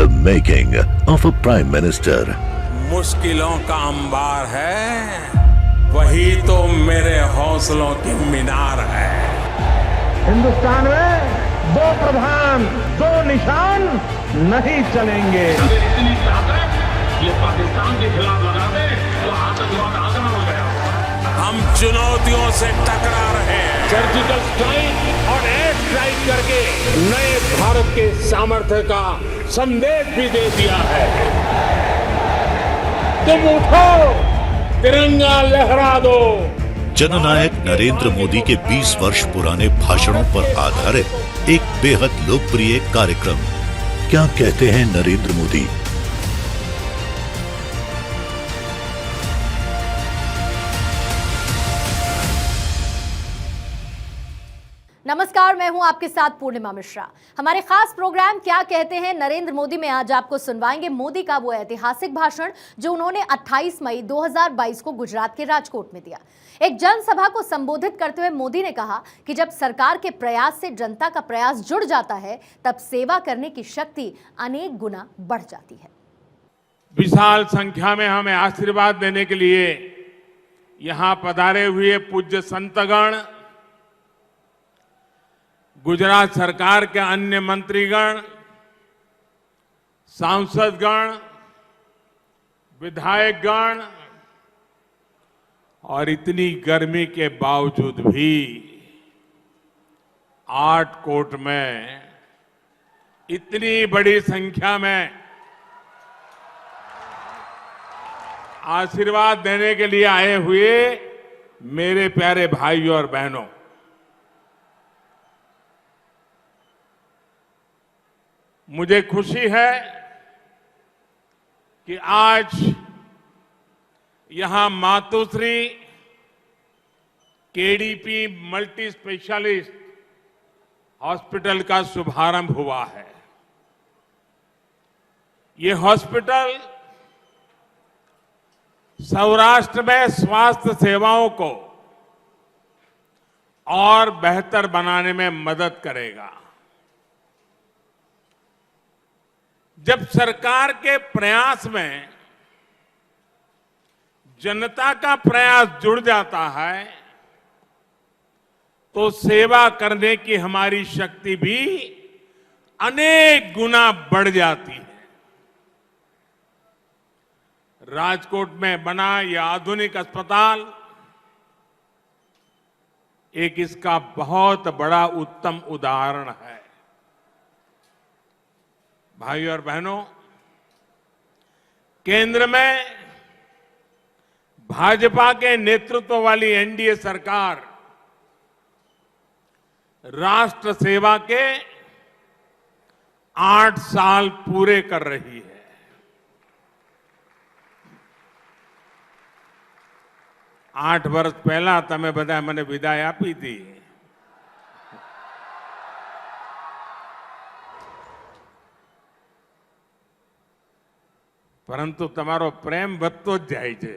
the making of a Prime Minister. मुश्किलों का अंबार है, वही तो मेरे हौसलों की मीनार है। हिंदुस्तान में दो प्रधान दो निशान नहीं चलेंगे। अगर इतनी ताकत ये पाकिस्तान के खिलाफ लगा दे तो आतंकवाद आसान हो गया। हम चुनौतियों से टकरा रहे हैं। सर्जिकल स्ट्राइक और एयर स्ट्राइक करके नए भारत के सामर्थ्य का संदेश भी दे दिया है। तुम उठो, तिरंगा लहरा दो। जननायक नरेंद्र मोदी के 20 वर्ष पुराने भाषणों पर आधारित एक बेहद लोकप्रिय कार्यक्रम क्या कहते हैं नरेंद्र मोदी। नमस्कार, मैं हूं आपके साथ पूर्णिमा मिश्रा। हमारे खास प्रोग्राम क्या कहते हैं नरेंद्र मोदी में आज आपको सुनवाएंगे मोदी का वो ऐतिहासिक भाषण जो उन्होंने 28 मई 2022 को गुजरात के राजकोट में दिया। एक जनसभा को संबोधित करते हुए मोदी ने कहा कि जब सरकार के प्रयास से जनता का प्रयास जुड़ जाता है तब सेवा करने की शक्ति अनेक गुना बढ़ जाती है। विशाल संख्या में हमें आशीर्वाद देने के लिए यहां पधारे हुए पूज्य संतगण, गुजरात सरकार के अन्य मंत्रीगण, सांसदगण, विधायकगण और इतनी गर्मी के बावजूद भी आटकोट में इतनी बड़ी संख्या में आशीर्वाद देने के लिए आए हुए मेरे प्यारे भाइयों और बहनों, मुझे खुशी है कि आज यहां Matoshree KDP multi specialist hospital का शुभारंभ हुआ है। ये हॉस्पिटल सौराष्ट्र में स्वास्थ्य सेवाओं को और बेहतर बनाने में मदद करेगा। जब सरकार के प्रयास में जनता का प्रयास जुड़ जाता है तो सेवा करने की हमारी शक्ति भी अनेक गुना बढ़ जाती है। राजकोट में बना यह आधुनिक अस्पताल एक इसका बहुत बड़ा उत्तम उदाहरण है। भाइयों और बहनों, केंद्र में भाजपा के नेतृत्व वाली एनडीए सरकार राष्ट्र सेवा के 8 साल पूरे कर रही है। आठ वर्ष पहला તમે બધા મને વિદાય આપી હતી, પરંતુ તમારો પ્રેમ વધતો જ જાય છે।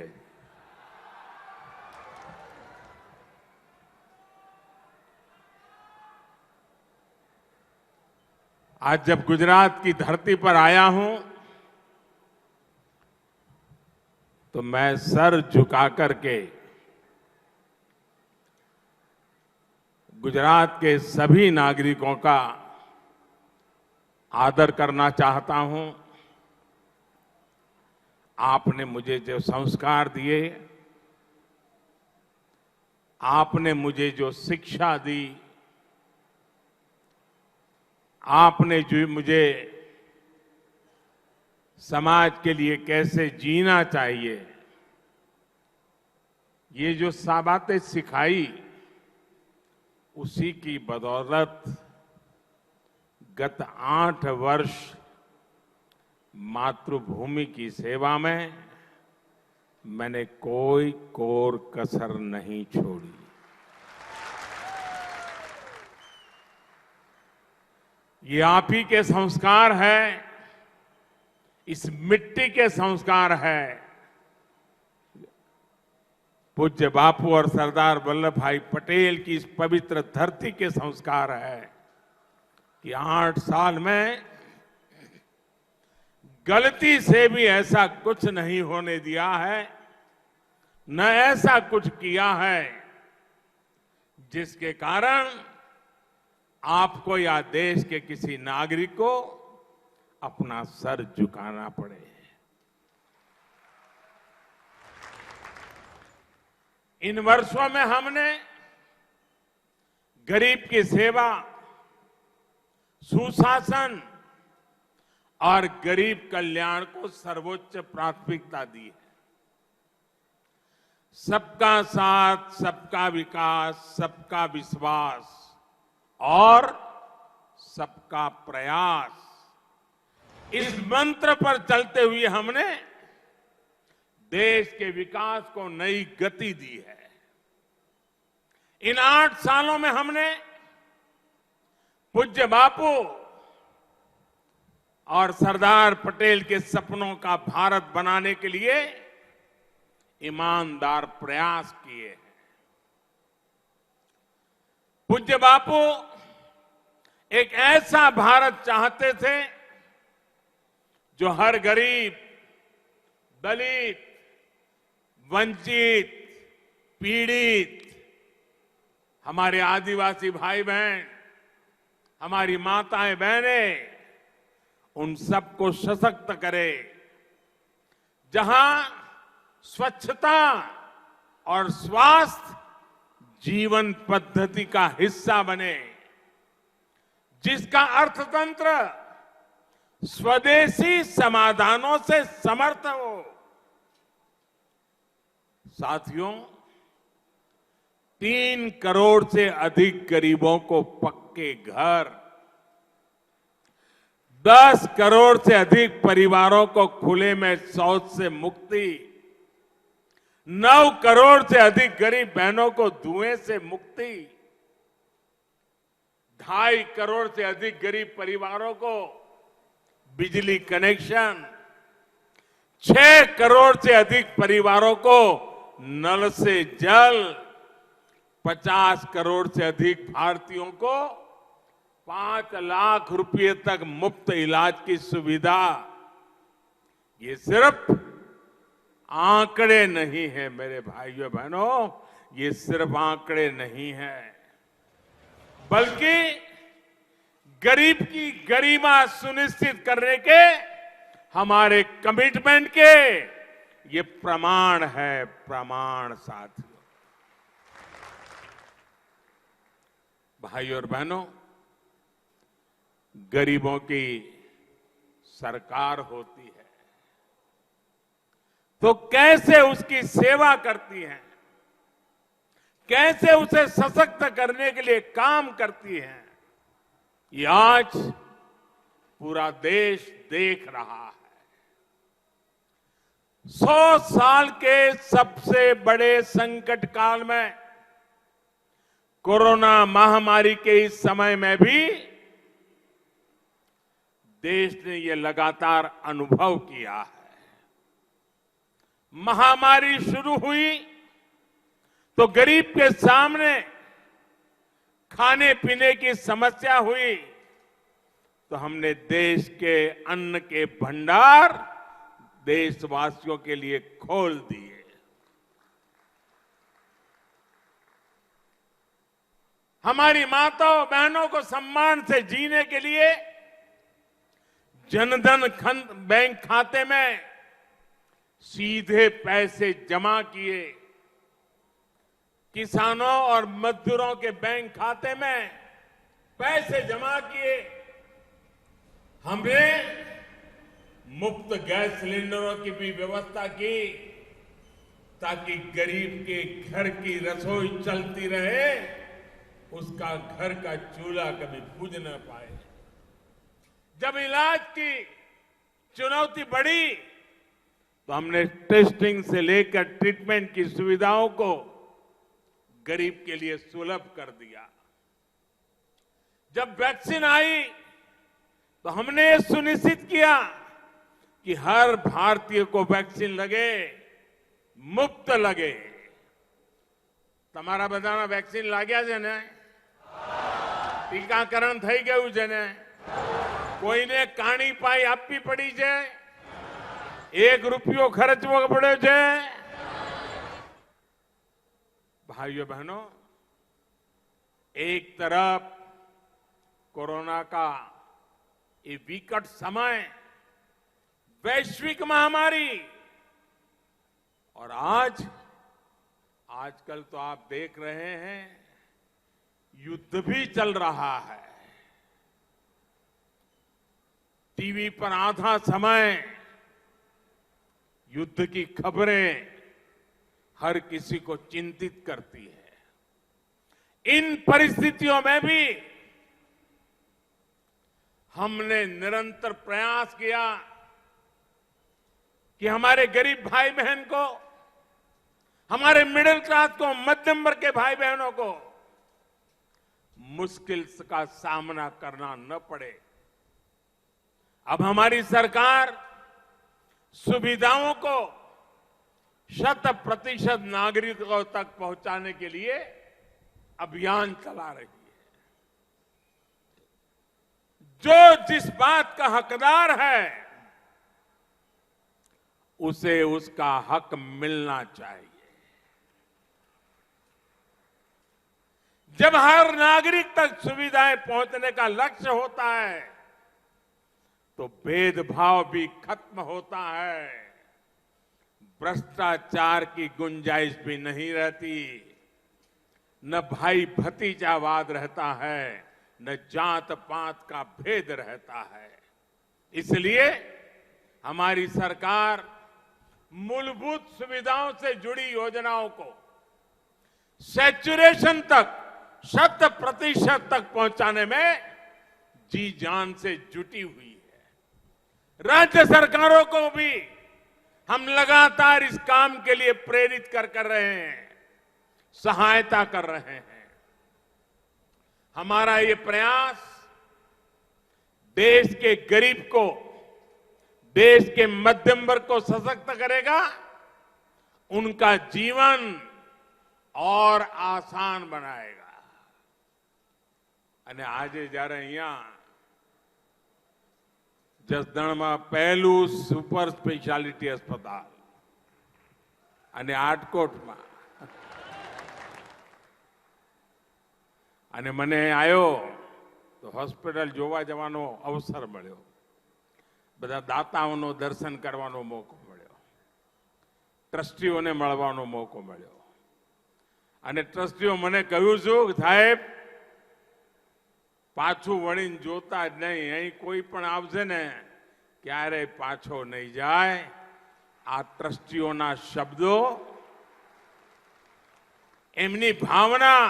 आज जब गुजरात की धरती पर आया हूं तो मैं सर झुका करके गुजरात के सभी नागरिकों का आदर करना चाहता हूं। आपने मुझे जो संस्कार दिए, आपने मुझे जो शिक्षा दी, आपने जो मुझे समाज के लिए कैसे जीना चाहिए, ये जो बातें सिखाई, उसी की बदौलत गत 8 वर्ष मातृभूमि की सेवा में मैंने कोई कोर कसर नहीं छोड़ी। ये आप ही के संस्कार है, इस मिट्टी के संस्कार है। पूज्य बापू और सरदार वल्लभ भाई पटेल की इस पवित्र धरती के संस्कार है कि 8 साल में गलती से भी ऐसा कुछ नहीं होने दिया है, न ऐसा कुछ किया है जिसके कारण आपको या देश के किसी नागरिक को अपना सर झुकाना पड़े। इन वर्षों में हमने गरीब की सेवा, सुशासन और गरीब कल्याण को सर्वोच्च प्राथमिकता दी है। सबका साथ, सबका विकास, सबका विश्वास और सबका प्रयास, इस मंत्र पर चलते हुए हमने देश के विकास को नई गति दी है। इन 8 सालों में हमने पूज्य बापू और सरदार पटेल के सपनों का भारत बनाने के लिए ईमानदार प्रयास किए हैं। पूज्य बापू एक ऐसा भारत चाहते थे जो हर गरीब, दलित, वंचित, पीड़ित, हमारे आदिवासी भाई बहन, हमारी माताएं बहनें, उन सबको सशक्त करे। जहां स्वच्छता और स्वास्थ्य जीवन पद्धति का हिस्सा बने, जिसका अर्थतंत्र स्वदेशी समाधानों से समर्थ हो। साथियों, 3 करोड़ से अधिक गरीबों को पक्के घर, 10 करोड़ से अधिक परिवारों को खुले में शौच से मुक्ति, 9 करोड़ से अधिक गरीब बहनों को धुएं से मुक्ति, 2.5 करोड़ से अधिक गरीब परिवारों को बिजली कनेक्शन, 6 करोड़ से अधिक परिवारों को नल से जल, 50 करोड़ से अधिक भारतीयों को 5 लाख रुपए तक मुफ्त इलाज की सुविधा। ये सिर्फ आंकड़े नहीं है मेरे भाइयों बहनों, ये सिर्फ आंकड़े नहीं है, बल्कि गरीब की गरिमा सुनिश्चित करने के हमारे कमिटमेंट के ये प्रमाण है, प्रमाण। साथियों, भाइयों और बहनों, गरीबों की सरकार होती है तो कैसे उसकी सेवा करती है, कैसे उसे सशक्त करने के लिए काम करती है, ये आज पूरा देश देख रहा है। 100 साल के सबसे बड़े संकट काल में, कोरोना महामारी के इस समय में भी देश ने ये लगातार अनुभव किया है। महामारी शुरू हुई तो गरीब के सामने खाने पीने की समस्या हुई तो हमने देश के अन्न के भंडार देशवासियों के लिए खोल दिए। हमारी माताओं बहनों को सम्मान से जीने के लिए जनधन बैंक खाते में सीधे पैसे जमा किए, किसानों और मजदूरों के बैंक खाते में पैसे जमा किए, हमने मुफ्त गैस सिलेंडरों की भी व्यवस्था की ताकि गरीब के घर की रसोई चलती रहे, उसका घर का चूल्हा कभी बुझ न पाए। जब इलाज की चुनौती बढ़ी तो हमने टेस्टिंग से लेकर ट्रीटमेंट की सुविधाओं को गरीब के लिए सुलभ कर दिया। जब वैक्सीन आई तो हमने ये सुनिश्चित किया कि हर भारतीय को वैक्सीन लगे, मुफ्त लगे। તમારા બધાના વેક્સિન લાગ્યા છે ને? ટીકાકરણ થઈ ગયું છે ને? કોઈને કાણી પાઈ આપવી પડી છે? ₹1 ખર્ચવો પડ્યો છે। भाइयों बहनों, एक तरफ कोरोना का ये विकट समय, वैश्विक महामारी, और आजकल तो आप देख रहे हैं युद्ध भी चल रहा है। टीवी पर आधा समय युद्ध की खबरें हर किसी को चिंतित करती है। इन परिस्थितियों में भी हमने निरंतर प्रयास किया कि हमारे गरीब भाई बहन को, हमारे मिडिल क्लास को, मध्यम वर्ग के भाई बहनों को मुश्किल का सामना करना न पड़े। अब हमारी सरकार सुविधाओं को 100% नागरिकों तक पहुंचाने के लिए अभियान चला रही है। जो जिस बात का हकदार है उसे उसका हक मिलना चाहिए। जब हर नागरिक तक सुविधाएं पहुंचने का लक्ष्य होता है तो भेदभाव भी खत्म होता है, भ्रष्टाचार की गुंजाइश भी नहीं रहती, न भाई भतीजावाद रहता है, न जात पात का भेद रहता है। इसलिए हमारी सरकार मूलभूत सुविधाओं से जुड़ी योजनाओं को सैचुरेशन तक, 100% तक पहुंचाने में जी जान से जुटी हुई है। राज्य सरकारों को भी हम लगातार इस काम के लिए प्रेरित कर रहे हैं, सहायता कर रहे हैं। हमारा ये प्रयास देश के गरीब को, देश के मध्यम वर्ग को सशक्त करेगा, उनका जीवन और आसान बनाएगा। અને આજે જ્યારે અહીંયા જસદણમાં પહેલું સુપર સ્પેશિયાલિટી अस्पताल અને આટકોટમાં, અને મને આવ્યો તો હોસ્પિટલ જોવા જવાનો અવસર મળ્યો, બધા દાતાઓનો દર્શન કરવાનો મોકો મળ્યો, ટ્રસ્ટીઓને મળવાનો મોકો મળ્યો, અને ટ્રસ્ટીઓ મને કહ્યું છું કે સાહેબ પાછું વળીને જોતા જ નહીં, અહીં કોઈ પણ આવશે ને ક્યારેય પાછો નહીં જાય। આ ટ્રસ્ટીઓના શબ્દો, એમની ભાવના,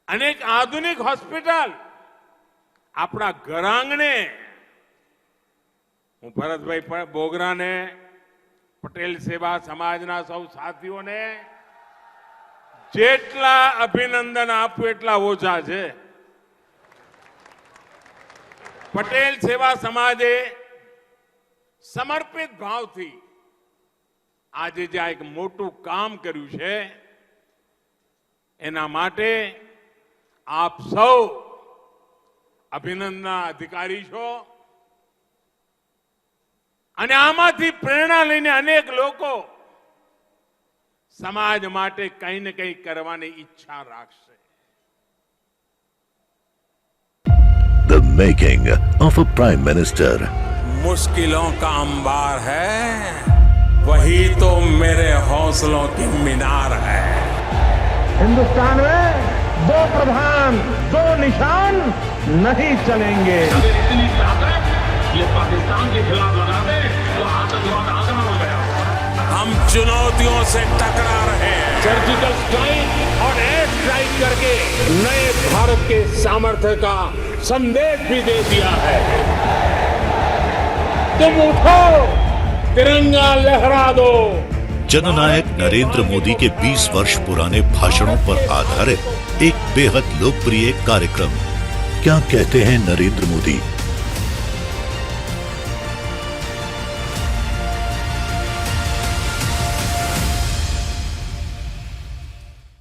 અનેક આધુનિક હોસ્પિટલ આપણા ઘર આંગણે, હું ભરતભાઈ બોગરાને, પટેલ સેવા સમાજના સૌ સાથીઓને જેટલા અભિનંદન આપું એટલા ઓછા છે। પટેલ સેવા સમાજે સમર્પિત ભાવથી આજે જે એક મોટું કામ કર્યું છે એના માટે આપ સૌ અભિનંદનના અધિકારી છો, અને આમાંથી પ્રેરણા લઈને અનેક લોકો સમાજ માટે કંઈ ને કંઈ કરવાની ઈચ્છા રાખશે। The making of a prime minister. मुश्किलों का अंबार है, वही तो मेरे हौसलों की मीनार है। हिंदुस्तान में 2 प्रधान 2 निशान नहीं चलेंगे। इतनी ताकत ये पाकिस्तान के खिलाफ लगा दे तो आतंकवाद आसान हो गया। हम चुनौतियों से टकरा रहे हैं, सर्जिकल स्ट्राइक और एयर स्ट्राइक करके नए भारत के सामर्थ्य का संदेश भी दे दिया है। तुम उठो, तिरंगा लहरा दो। जननायक नरेंद्र मोदी के 20 वर्ष पुराने भाषणों पर आधारित एक बेहद लोकप्रिय कार्यक्रम क्या कहते हैं नरेंद्र मोदी।